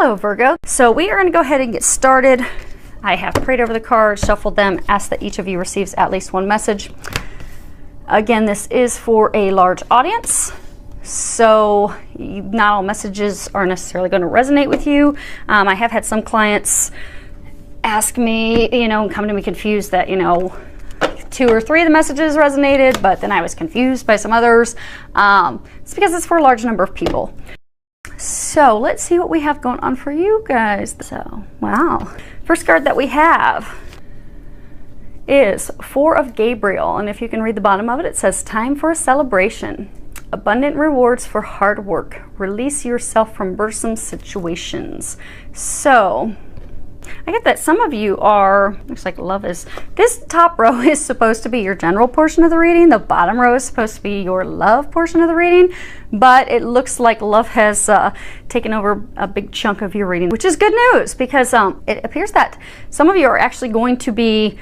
Hello Virgo. So we are going to go ahead and get started. I have prayed over the cards, shuffled them, asked that each of you receives at least one message. Again, this is for a large audience, so not all messages are necessarily going to resonate with you. I have had some clients ask me, and come to me confused that, 2 or 3 of the messages resonated, but then I was confused by some others. It's because it's for a large number of people. So let's see what we have going on for you guys. So, wow. First card that we have is 4 of Gabriel. And if you can read the bottom of it, it says, time for a celebration. Abundant rewards for hard work. Release yourself from burdensome situations. So, I get that some of you are, looks like love is, this top row is supposed to be your general portion of the reading. The bottom row is supposed to be your love portion of the reading. But it looks like love has taken over a big chunk of your reading, which is good news because it appears that some of you are actually going to be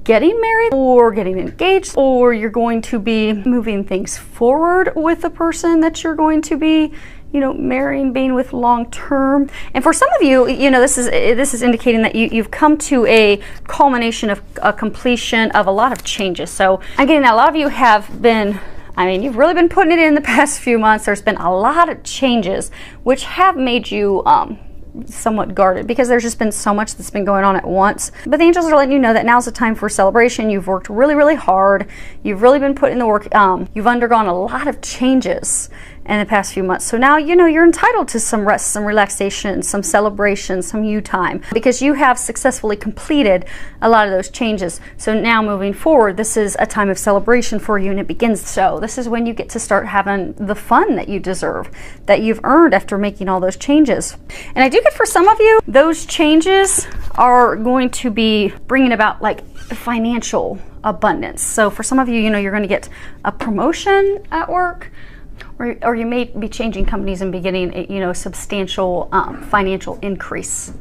getting married or getting engaged, or you're going to be moving things forward with the person that you're going to be marrying, being with long term. And for some of you, this is indicating that you've come to a culmination of a completion of a lot of changes. So I'm getting that a lot of you have been, you've really been putting it in the past few months. There's been a lot of changes which have made you somewhat guarded because there's just been so much that's been going on at once. But the angels are letting you know that now's the time for celebration. You've worked really, really hard. You've really been putting the work. You've undergone a lot of changes in the past few months. So now, you're entitled to some rest, some relaxation, some celebration, some you time, because you have successfully completed a lot of those changes. So now moving forward, this is a time of celebration for you, and it begins. So this is when you get to start having the fun that you deserve, that you've earned after making all those changes. And I do get for some of you, those changes are going to be bringing about like financial abundance. So for some of you, you're going to get a promotion at work, or you may be changing companies and be getting a substantial financial increase.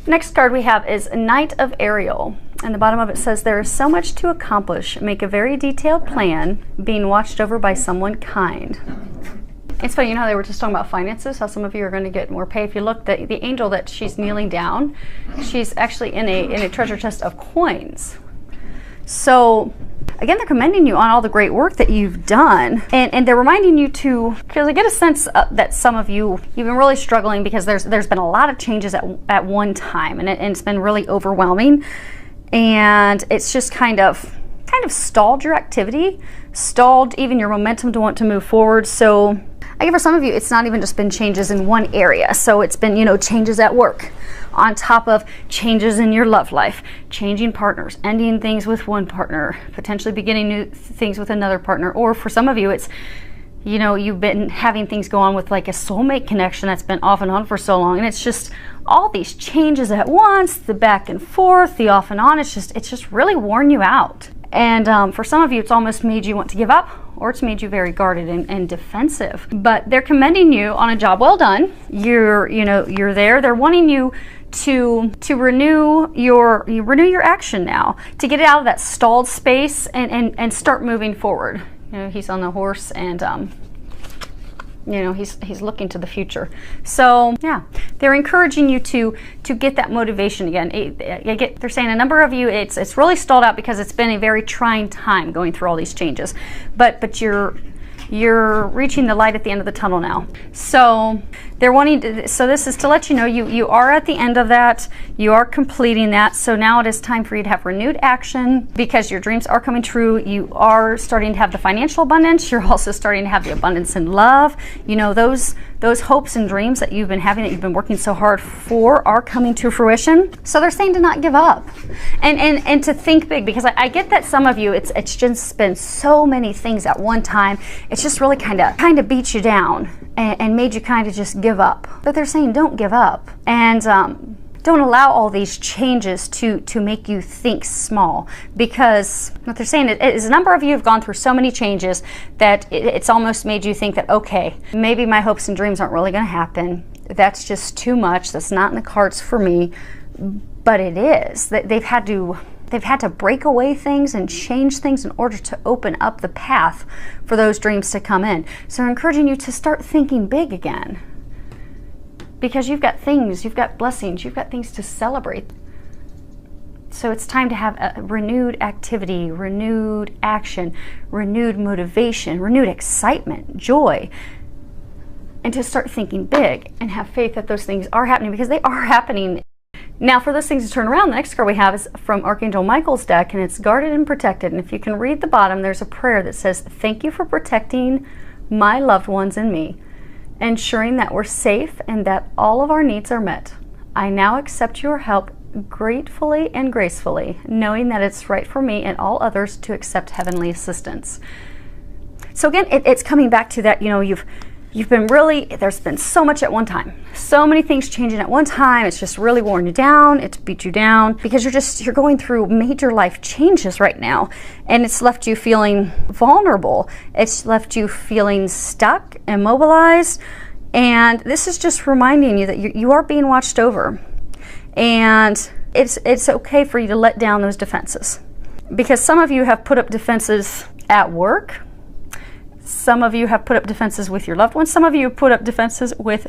Next card we have is Knight of Ariel, and the bottom of it says, there is so much to accomplish. Make a very detailed plan, being watched over by someone kind. It's funny, how they were just talking about finances, how some of you are going to get more pay. If you look, the angel that she's kneeling down, she's actually in a treasure chest of coins. So again, they're commending you on all the great work that you've done, and they're reminding you to, because I get a sense that some of you, you've been really struggling because there's been a lot of changes at one time, and it's been really overwhelming, and it's just kind of stalled your activity, stalled even your momentum to want to move forward. So I think for some of you, it's not even just been changes in one area. So it's been, changes at work, on top of changes in your love life, changing partners, ending things with one partner, potentially beginning new things with another partner. Or for some of you, it's, you've been having things go on with like a soulmate connection that's been off and on for so long. And it's just all these changes at once, the back and forth, the off and on. It's just really worn you out. And for some of you, it's almost made you want to give up, or it's made you very guarded and defensive. But they're commending you on a job well done. You're there. They're wanting you to renew your action now, to get out of that stalled space and start moving forward. He's on the horse, and he's looking to the future. So yeah, they're encouraging you to get that motivation again. They're saying a number of you, it's really stalled out because it's been a very trying time going through all these changes, but you're reaching the light at the end of the tunnel now. So they're wanting to, so this is to let you know you are at the end of that. You are completing that. So now it is time for you to have renewed action because your dreams are coming true. You are starting to have the financial abundance. You're also starting to have the abundance in love. Those hopes and dreams that you've been having, that you've been working so hard for, are coming to fruition. So they're saying to not give up and to think big, because I get that some of you, it's just been so many things at one time. It's just really kind of beat you down and made you kind of just give up. But they're saying don't give up, and don't allow all these changes to make you think small, because what they're saying is a number of you have gone through so many changes that it's almost made you think that, okay, maybe my hopes and dreams aren't really going to happen. That's just too much. That's not in the cards for me. But it is. They've had to break away things and change things in order to open up the path for those dreams to come in. So they're encouraging you to start thinking big again. because you've got things, you've got blessings, you've got things to celebrate. So it's time to have a renewed activity, renewed action, renewed motivation, renewed excitement, joy, and to start thinking big and have faith that those things are happening, because they are happening. Now, for those things to turn around, the next card we have is from Archangel Michael's deck, and it's guarded and protected. And if you can read the bottom, there's a prayer that says, "Thank you for protecting my loved ones and me, ensuring that we're safe and that all of our needs are met. I now accept your help gratefully and gracefully, knowing that it's right for me and all others to accept heavenly assistance." So again, it's coming back to that, you know, you've been really, there's been so much at one time, so many things changing at one time. It's just really worn you down. It's beat you down because you're going through major life changes right now, and it's left you feeling vulnerable. It's left you feeling stuck, immobilized, and this is just reminding you that you are being watched over. And it's okay for you to let down those defenses, because some of you have put up defenses at work. Some of you have put up defenses with your loved ones. Some of you have put up defenses with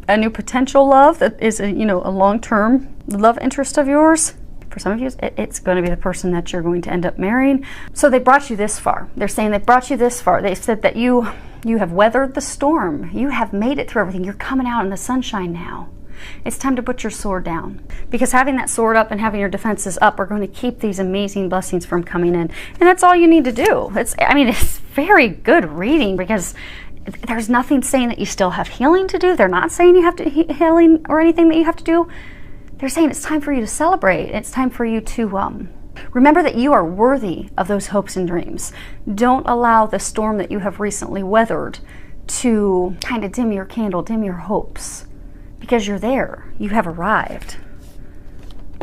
a new potential love that is a long-term love interest of yours. For some of you, it's going to be the person that you're going to end up marrying. So they brought you this far. They're saying they brought you this far. They said that you have weathered the storm. You have made it through everything. You're coming out in the sunshine now. It's time to put your sword down, because having that sword up and having your defenses up are going to keep these amazing blessings from coming in. And that's all you need to do. It's very good reading, because there's nothing saying that you still have healing to do. They're not saying you have to healing or anything that you have to do. They're saying it's time for you to celebrate. It's time for you to remember that you are worthy of those hopes and dreams. Don't allow the storm that you have recently weathered to kind of dim your candle, dim your hopes. Because you're there, you have arrived.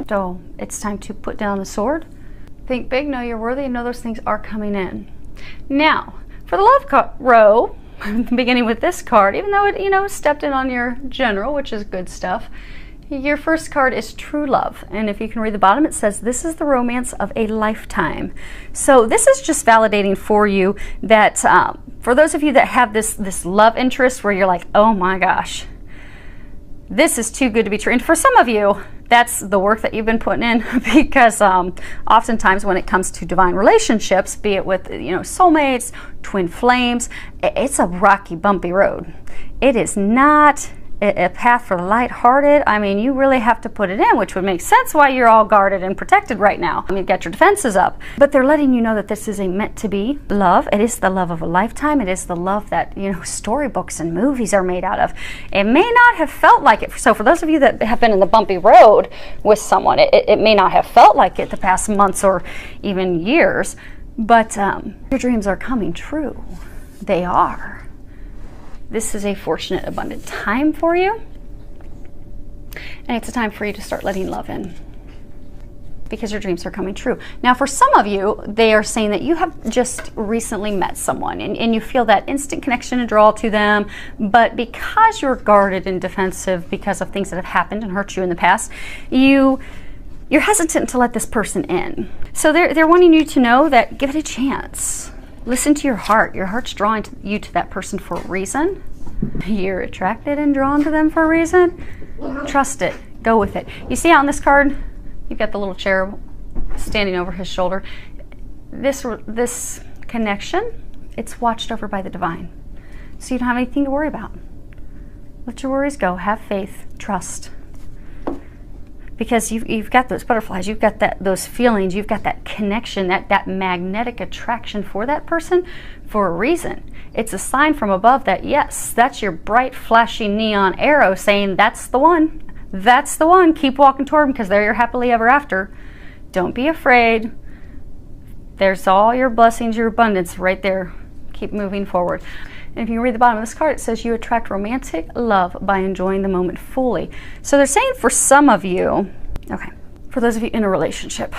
So it's time to put down the sword, think big, know you're worthy, and know those things are coming in. Now, for the love row, beginning with this card, even though it stepped in on your general, which is good stuff, your first card is true love. And if you can read the bottom, it says, "This is the romance of a lifetime." So this is just validating for you that for those of you that have this love interest where you're like, oh my gosh, this is too good to be true. And for some of you, that's the work that you've been putting in, because oftentimes when it comes to divine relationships, be it with soulmates, twin flames, it's a rocky, bumpy road. It is not a path for the lighthearted. I mean, you really have to put it in, which would make sense why you're all guarded and protected right now. I mean, you've got your defenses up, but they're letting you know that this is a meant to be love. It is the love of a lifetime. It is the love that storybooks and movies are made out of. It may not have felt like it. So for those of you that have been in the bumpy road with someone, it may not have felt like it the past months or even years, but your dreams are coming true. They are. This is a fortunate, abundant time for you. And it's a time for you to start letting love in, because your dreams are coming true. Now, for some of you, they are saying that you have just recently met someone and you feel that instant connection and draw to them, but because you're guarded and defensive because of things that have happened and hurt you in the past, you're hesitant to let this person in. So they're wanting you to know that give it a chance. Listen to your heart. Your heart's drawing you to that person for a reason. You're attracted and drawn to them for a reason. Trust it. Go with it. You see on this card, you've got the little cherub standing over his shoulder. This connection, it's watched over by the divine. So you don't have anything to worry about. Let your worries go. Have faith. Trust. Because you've got those butterflies, you've got those feelings, you've got that connection, that magnetic attraction for that person for a reason. It's a sign from above that, yes, that's your bright, flashing neon arrow saying, that's the one. That's the one. Keep walking toward them, because they're your happily ever after. Don't be afraid. There's all your blessings, your abundance right there. Keep moving forward. And if you read the bottom of this card, it says you attract romantic love by enjoying the moment fully. So they're saying for some of you, okay, for those of you in a relationship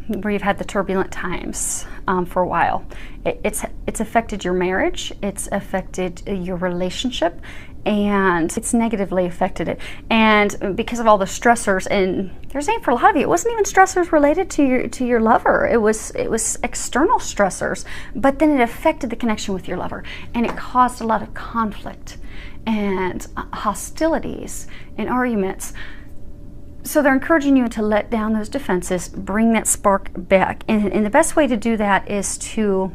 where you've had the turbulent times for a while, it's affected your marriage, it's affected your relationship, and it's negatively affected it. And because of all the stressors, and they're saying for a lot of you, it wasn't even stressors related to your lover. It was external stressors, but then it affected the connection with your lover, and it caused a lot of conflict. and hostilities and arguments. So they're encouraging you to let down those defenses, bring that spark back. And the best way to do that is to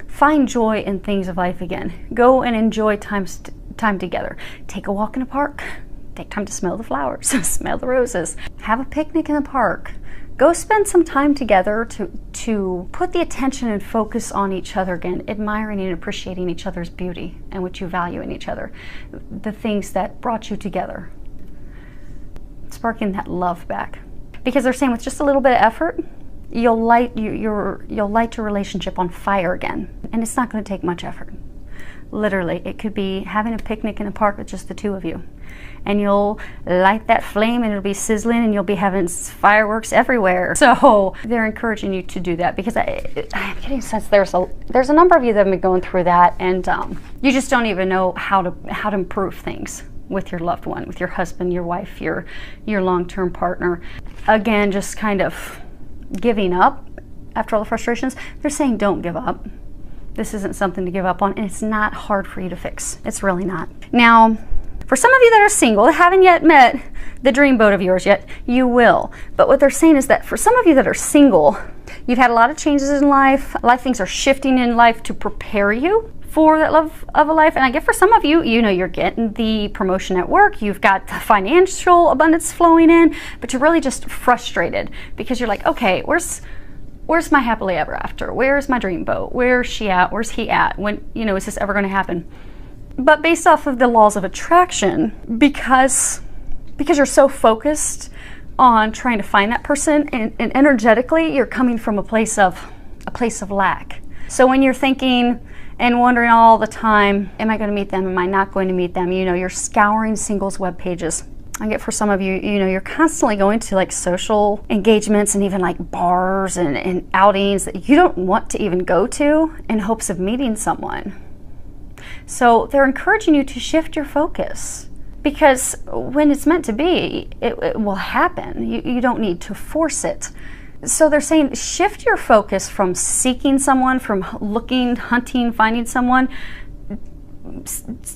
find joy in things of life again. Go and enjoy time together. Take a walk in a park. Take time to smell the flowers, smell the roses. Have a picnic in the park. Go spend some time together to put the attention and focus on each other again, admiring and appreciating each other's beauty and what you value in each other. The things that brought you together. Sparking that love back. Because they're saying with just a little bit of effort, you'll light your relationship on fire again. And it's not going to take much effort. Literally, it could be having a picnic in a park with just the two of you. And you'll light that flame and it'll be sizzling and you'll be having fireworks everywhere. So they're encouraging you to do that, because I'm getting a sense there's a number of you that have been going through that, and you just don't even know how to improve things with your loved one, with your husband, your wife, your long-term partner. Again, just kind of giving up after all the frustrations. They're saying don't give up. This isn't something to give up on, and it's not hard for you to fix. It's really not. Now, for some of you that are single, haven't yet met the dream boat of yours yet, you will. But what they're saying is that for some of you that are single, you've had a lot of changes in life. A lot of things are shifting in life to prepare you for that love of a life. And I get for some of you, you know, you're getting the promotion at work, you've got the financial abundance flowing in, but you're really just frustrated because you're like, okay, where's my happily ever after? Where's my dream boat? Where's she at? Where's he at? When, you know, is this ever going to happen? But based off of the laws of attraction, because you're so focused on trying to find that person, and energetically you're coming from a place of lack. So when you're thinking and wondering all the time, am I going to meet them? Am I not going to meet them? You know, you're scouring singles web pages. I get for some of you, you know, you're constantly going to like social engagements and even like bars and outings that you don't want to even go to in hopes of meeting someone. So they're encouraging you to shift your focus, because when it's meant to be, it will happen. You don't need to force it. So they're saying shift your focus from seeking someone, from looking, hunting, finding someone.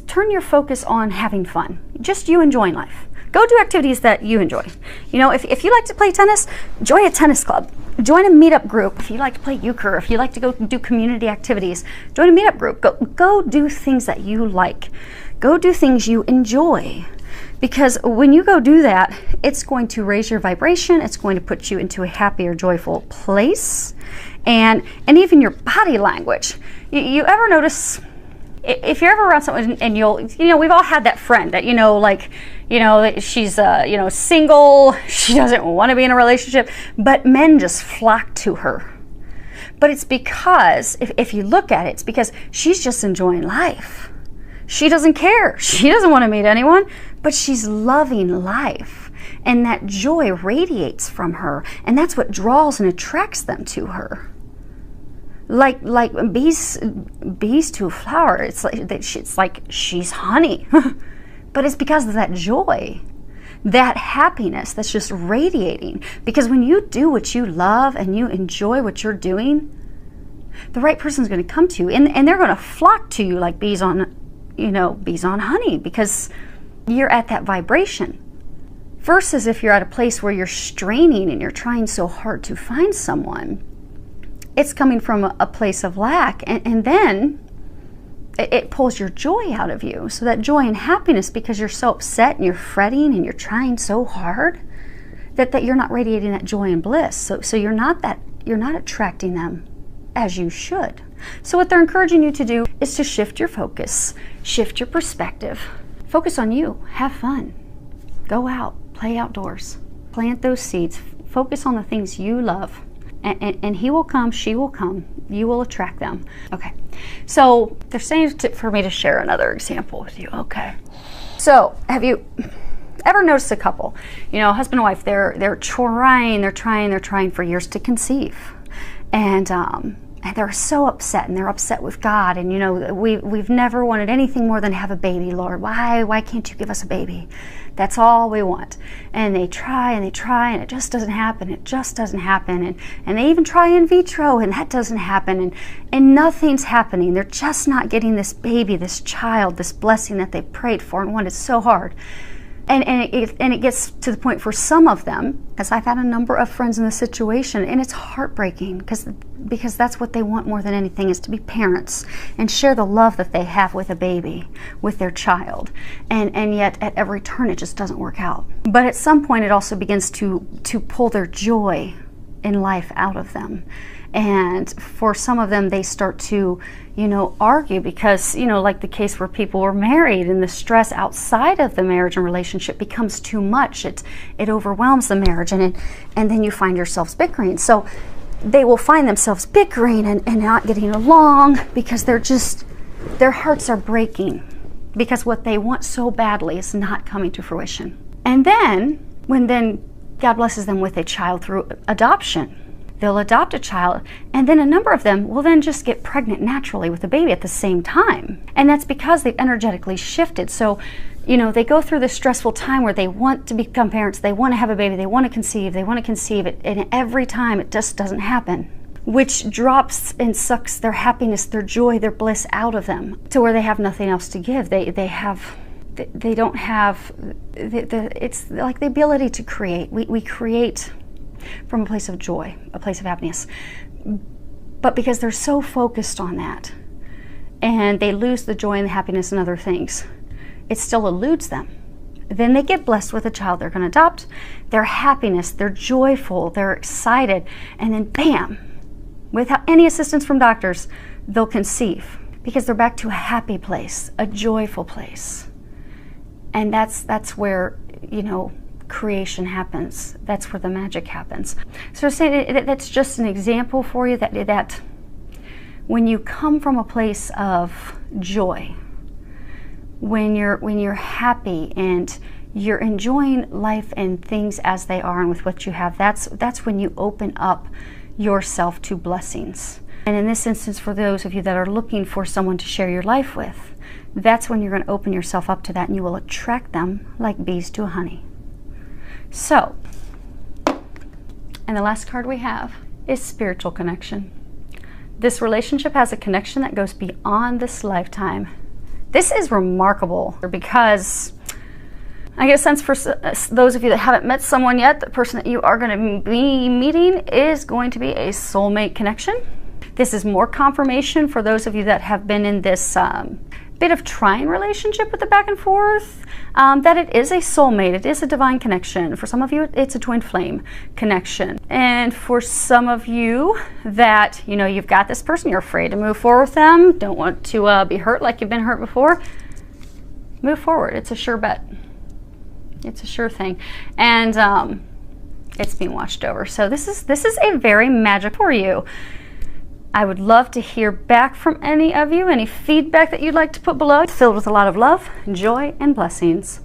Turn your focus on having fun. Just you enjoying life. Go do activities that you enjoy. You know, if you like to play tennis, join a tennis club. Join a meetup group. If you like to play euchre, if you like to go do community activities, join a meetup group. Go do things that you like. Go do things you enjoy. Because when you go do that, it's going to raise your vibration. It's going to put you into a happier, joyful place. And even your body language. You ever notice, if you're ever around someone and we've all had that friend that, she's, single, she doesn't want to be in a relationship, but men just flock to her. But it's because, if you look at it, it's because she's just enjoying life. She doesn't care. She doesn't want to meet anyone, but she's loving life. And that joy radiates from her, and that's what draws and attracts them to her. Like bees to a flower. It's like she's honey. But it's because of that joy, that happiness that's just radiating. Because when you do what you love and you enjoy what you're doing, the right person's going to come to you, and they're going to flock to you like bees on honey, because you're at that vibration. Versus if you're at a place where you're straining and you're trying so hard to find someone, it's coming from a place of lack, and then it pulls your joy out of you. So that joy and happiness, because you're so upset and you're fretting and you're trying so hard, that you're not radiating that joy and bliss. So you're not attracting them as you should. So what they're encouraging you to do is to shift your focus, shift your perspective, focus on you, have fun, go out, play outdoors, plant those seeds, focus on the things you love. And he will come, she will come, you will attract them. Okay, so they're saying for me to share another example with you. Okay, so have you ever noticed a couple, husband and wife, they're trying for years to conceive, and and they're so upset, and they're upset with God. And, you know, we've never wanted anything more than to have a baby, Lord. Why can't you give us a baby? That's all we want. And they try, and it just doesn't happen. It just doesn't happen. And they even try in vitro, and that doesn't happen. And nothing's happening. They're just not getting this baby, this child, this blessing that they prayed for and wanted so hard. And it gets to the point for some of them, as I've had a number of friends in this situation, and it's heartbreaking because that's what they want more than anything, is to be parents and share the love that they have with a baby, with their child. And yet at every turn it just doesn't work out. But at some point it also begins to pull their joy in life out of them. And for some of them, they start to, you know, argue because, you know, like the case where people were married and the stress outside of the marriage and relationship becomes too much. It overwhelms the marriage, and then you find yourselves bickering. So they will find themselves bickering and not getting along because their hearts are breaking because what they want so badly is not coming to fruition. And then, when God blesses them with a child through adoption, they'll adopt a child, and then a number of them will then just get pregnant naturally with a baby at the same time. And that's because they've energetically shifted. So, you know, they go through this stressful time where they want to become parents, they want to have a baby, they want to conceive it, and every time it just doesn't happen, which drops and sucks their happiness, their joy, their bliss out of them to where they have nothing else to give. They don't have, it's like the ability to create. We create from a place of joy, a place of happiness. But because they're so focused on that, and they lose the joy and the happiness in other things, it still eludes them. Then they get blessed with a child they're going to adopt. Their happiness, they're joyful, they're excited, and then bam, without any assistance from doctors, they'll conceive because they're back to a happy place, a joyful place. And that's where, you know, creation happens. That's where the magic happens. So that's just an example for you that when you come from a place of joy, when you're happy and you're enjoying life and things as they are and with what you have, that's when you open up yourself to blessings. And in this instance, for those of you that are looking for someone to share your life with, that's when you're going to open yourself up to that, and you will attract them like bees to honey. So, and the last card we have is spiritual connection. This relationship has a connection that goes beyond this lifetime. This is remarkable because I get a sense for those of you that haven't met someone yet, the person that you are going to be meeting is going to be a soulmate connection. This is more confirmation for those of you that have been in this bit of trying relationship with the back and forth, that it is a soulmate, it is a divine connection. For some of you, it's a twin flame connection. And for some of you that, you know, you've got this person, you're afraid to move forward with them, don't want to be hurt like you've been hurt before, move forward. It's a sure bet. It's a sure thing. And it's being watched over. So this is a very magic for you. I would love to hear back from any of you, any feedback that you'd like to put below. It's filled with a lot of love, joy, and blessings.